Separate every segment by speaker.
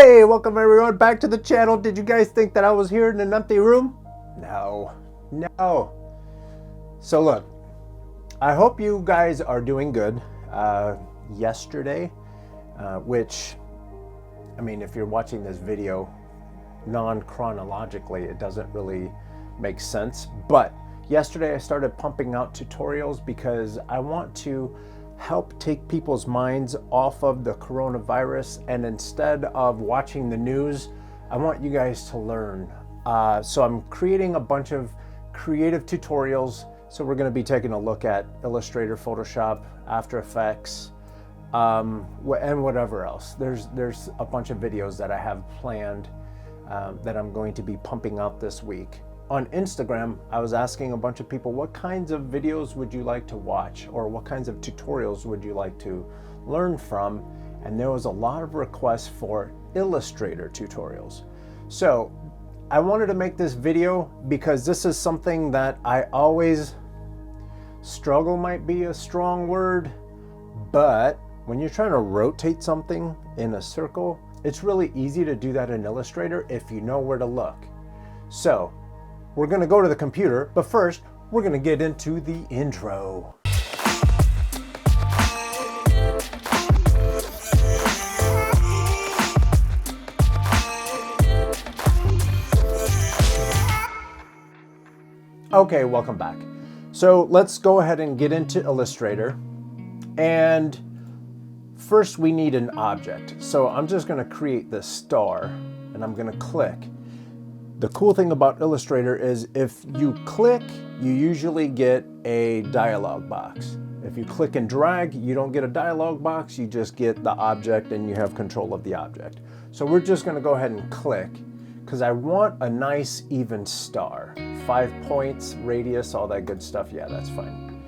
Speaker 1: Hey, welcome everyone back to the channel. Did you guys think that I was here in an empty room? No. So look, I hope you guys are doing good. Yesterday, which, I mean, if you're watching this video non-chronologically, it doesn't really make sense. But yesterday I started pumping out tutorials because I want to help take people's minds off of the coronavirus, and instead of watching the news, I want you guys to learn. So I'm creating a bunch of creative tutorials. So we're going to be taking a look at Illustrator, Photoshop, After Effects, and whatever else. There's a bunch of videos that I have planned that I'm going to be pumping out this week. On Instagram, I was asking a bunch of people, what kinds of videos would you like to watch, or what kinds of tutorials would you like to learn from? And there was a lot of requests for Illustrator tutorials. So I wanted to make this video because this is something that I always struggle, might be a strong word, but when you're trying to rotate something in a circle, it's really easy to do that in Illustrator if you know where to look. So we're going to go to the computer, but first we're going to get into the intro. Okay, welcome back. So let's go ahead and get into Illustrator. And first we need an object. So I'm just going to create this star and I'm going to click. The cool thing about Illustrator is if you click, you usually get a dialog box. If you click and drag, you don't get a dialog box, you just get the object and you have control of the object. So we're just going to go ahead and click because I want a nice even star. 5 points, radius, all that good stuff. Yeah, that's fine.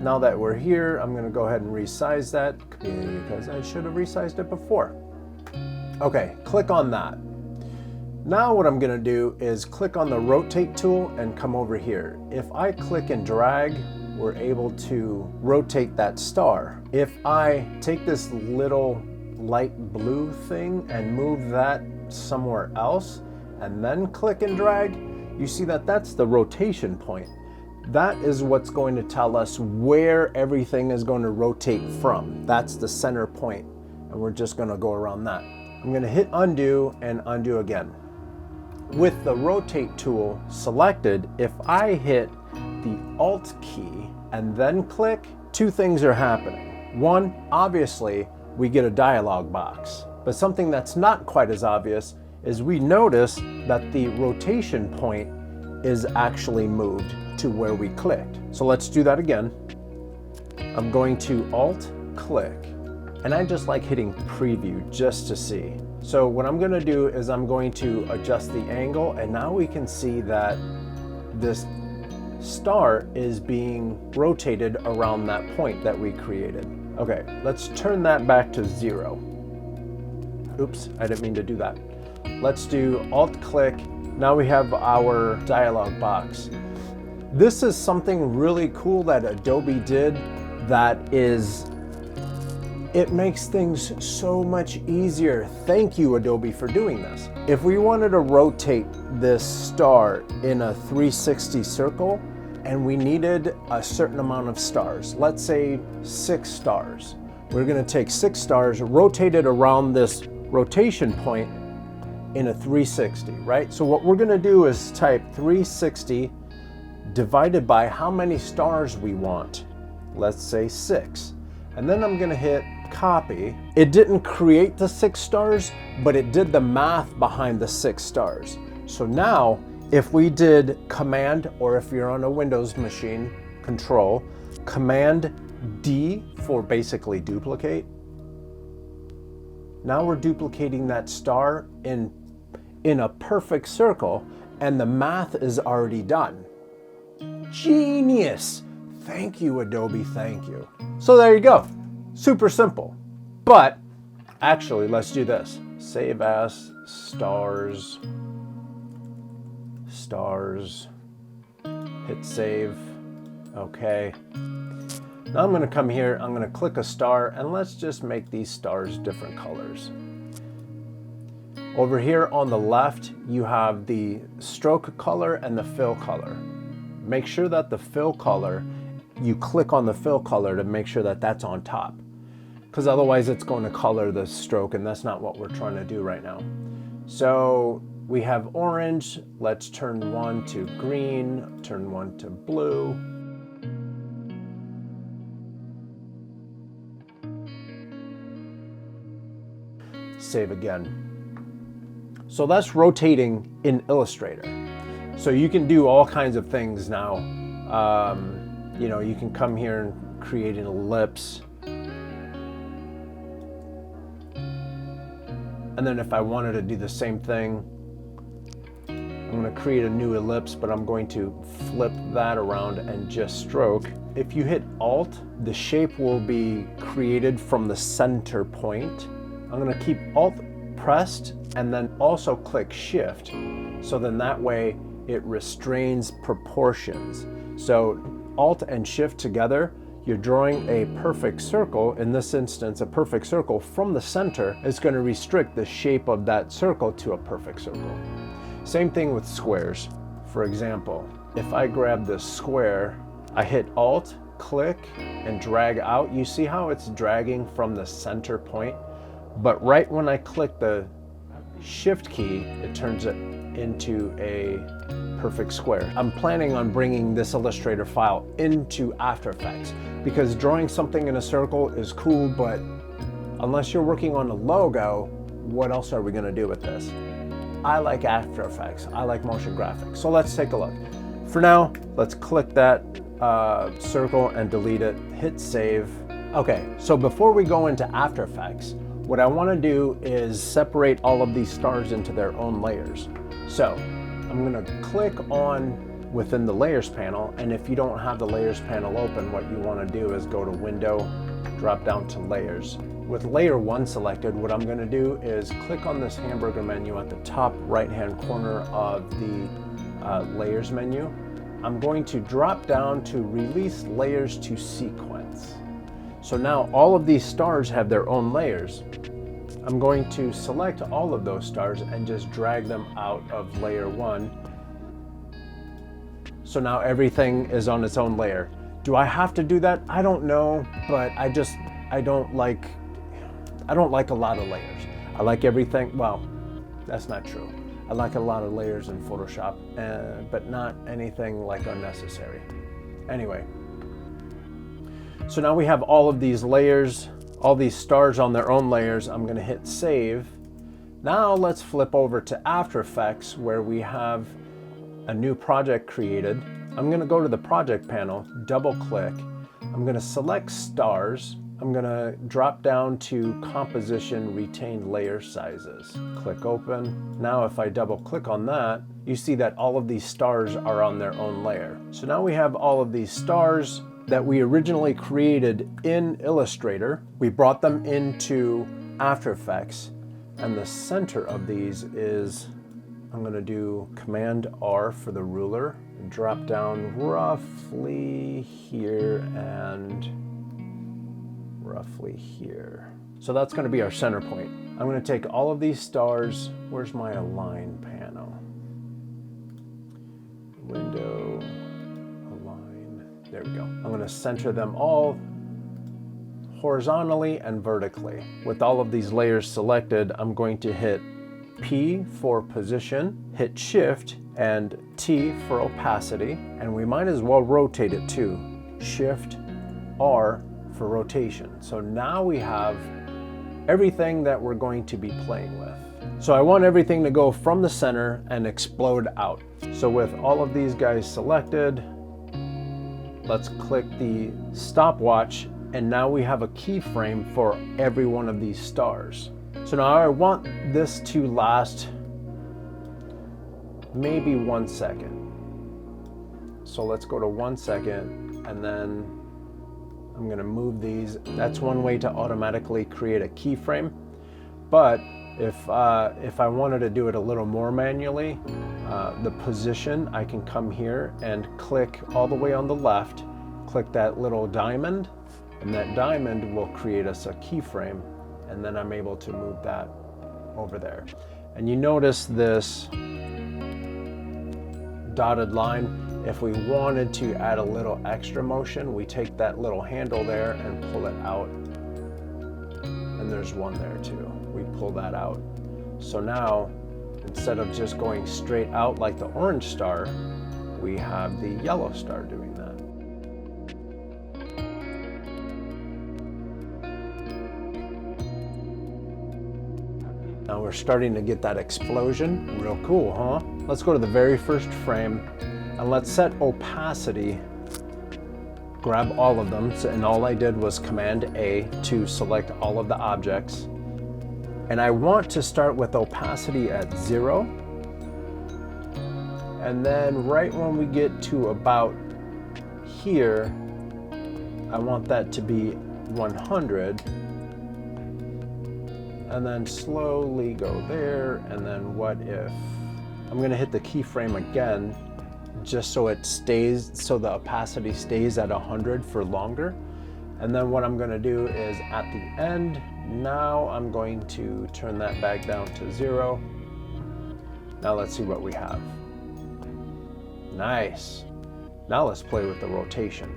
Speaker 1: Now that we're here, I'm going to go ahead and resize that because I should have resized it before. Okay, click on that. Now what I'm going to do is click on the rotate tool and come over here. If I click and drag, we're able to rotate that star. If I take this little light blue thing and move that somewhere else and then click and drag, you see that that's the rotation point. That is what's going to tell us where everything is going to rotate from. That's the center point, and we're just going to go around that. I'm going to hit undo and undo again. With the rotate tool selected, if I hit the Alt key and then click, two things are happening. One, obviously, we get a dialog box. But something that's not quite as obvious is we notice that the rotation point is actually moved to where we clicked. So let's do that again. I'm going to Alt click, and I just like hitting preview just to see. So what I'm going to do is I'm going to adjust the angle, and now we can see that this star is being rotated around that point that we created. Okay, let's turn that back to 0. Oops, I didn't mean to do that. Let's do Alt click. Now we have our dialog box. This is something really cool that Adobe did that is, it makes things so much easier. Thank you, Adobe, for doing this. If we wanted to rotate this star in a 360 circle and we needed a certain amount of stars, let's say 6 stars, we're going to take 6 stars, rotate it around this rotation point in a 360, right? So what we're going to do is type 360 divided by how many stars we want. Let's say 6. And then I'm going to hit copy. It didn't create the 6 stars, but it did the math behind the 6 stars. So now if we did Command, or if you're on a Windows machine, Control, Command D for basically duplicate. Now we're duplicating that star in a perfect circle, and the math is already done. Genius! Thank you, Adobe, thank you. So there you go. Super simple. But actually, let's do this. Save as stars. Hit save. Okay. Now I'm going to come here, I'm going to click a star, and let's just make these stars different colors. Over here on the left, you have the stroke color and the fill color. Make sure that the fill color, you click on the fill color to make sure that that's on top, because otherwise it's going to color the stroke, and that's not what we're trying to do right now. So we have orange. Let's turn one to green, turn one to blue. Save again. So that's rotating in Illustrator. So you can do all kinds of things now. You know, you can come here and create an ellipse. And then if I wanted to do the same thing, I'm going to create a new ellipse, but I'm going to flip that around and just stroke. If you hit Alt, the shape will be created from the center point. I'm going to keep Alt pressed and then also click Shift. So then that way it restrains proportions. So Alt and Shift together, you're drawing a perfect circle. In this instance, a perfect circle from the center is going to restrict the shape of that circle to a perfect circle. Same thing with squares. For example, if I grab this square, I hit Alt, click, and drag out. You see how it's dragging from the center point? But right when I click the Shift key, it turns it into a perfect square. I'm planning on bringing this Illustrator file into After Effects, because drawing something in a circle is cool, but unless you're working on a logo, what else are we going to do with this? I like After Effects. I like motion graphics. So let's take a look. For now, let's click that circle and delete it. Hit save. Okay, so before we go into After Effects, what I want to do is separate all of these stars into their own layers. So I'm going to click on within the layers panel, and if you don't have the layers panel open, what you want to do is go to Window, drop down to Layers. With layer 1 selected, what I'm going to do is click on this hamburger menu at the top right hand corner of the layers menu. I'm going to drop down to Release Layers to Sequence. So now all of these stars have their own layers. I'm going to select all of those stars and just drag them out of layer 1. So now everything is on its own layer. Do I have to do that? I don't know, but I don't like a lot of layers. I like everything, well, that's not true. I like a lot of layers in Photoshop, but not anything like unnecessary. Anyway, so now we have all of these layers, all these stars on their own layers. I'm going to hit save. Now let's flip over to After Effects, where we have a new project created. I'm going to go to the project panel, double click. I'm going to select stars. I'm going to drop down to Composition, Retain Layer Sizes. Click open. Now if I double click on that, you see that all of these stars are on their own layer. So now we have all of these stars that we originally created in Illustrator. We brought them into After Effects, and the center of these is, I'm going to do Command R for the ruler, and drop down roughly here and roughly here. So that's going to be our center point. I'm going to take all of these stars. Where's my Align panel? Window, Align. There we go. I'm going to center them all horizontally and vertically. With all of these layers selected, I'm going to hit P for position, hit Shift, and T for opacity, and we might as well rotate it too. Shift R for rotation. So now we have everything that we're going to be playing with. So I want everything to go from the center and explode out. So with all of these guys selected, let's click the stopwatch, and now we have a keyframe for every one of these stars. So now I want this to last maybe 1 second. So let's go to 1 second, and then I'm going to move these. That's one way to automatically create a keyframe. But if I wanted to do it a little more manually, the position, I can come here and click all the way on the left, click that little diamond, and that diamond will create us a keyframe, and then I'm able to move that over there. And you notice this dotted line. If we wanted to add a little extra motion, we take that little handle there and pull it out. And there's one there too. We pull that out. So now, instead of just going straight out like the orange star, we have the yellow star doing that. Now we're starting to get that explosion. Real cool, huh? Let's go to the very first frame and let's set opacity. Grab all of them, and all I did was Command A to select all of the objects. And I want to start with opacity at 0. And then right when we get to about here, I want that to be 100. And then slowly go there, and then what if I'm going to hit the keyframe again just so it stays, so the opacity stays at 100 for longer. And then what I'm going to do is at the end, now I'm going to turn that back down to 0. Now let's see what we have. Nice. Now let's play with the rotation.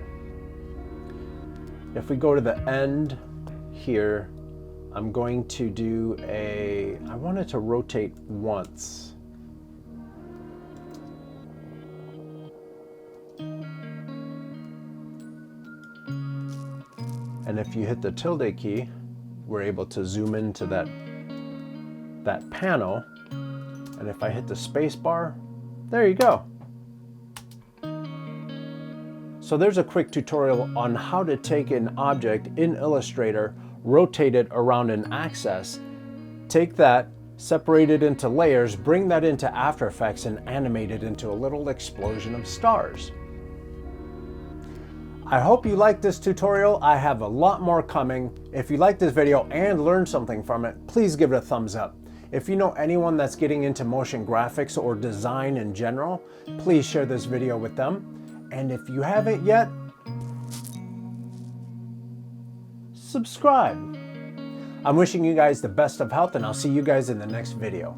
Speaker 1: If we go to the end here, I'm going to do I want it to rotate once. And if you hit the tilde key, we're able to zoom into that panel. And if I hit the space bar, there you go. So there's a quick tutorial on how to take an object in Illustrator, rotate it around an axis, take that, separate it into layers, bring that into After Effects, and animate it into a little explosion of stars. I hope you liked this tutorial. I have a lot more coming. If you liked this video and learned something from it, please give it a thumbs up. If you know anyone that's getting into motion graphics or design in general, please share this video with them. And if you haven't yet, subscribe. I'm wishing you guys the best of health, and I'll see you guys in the next video.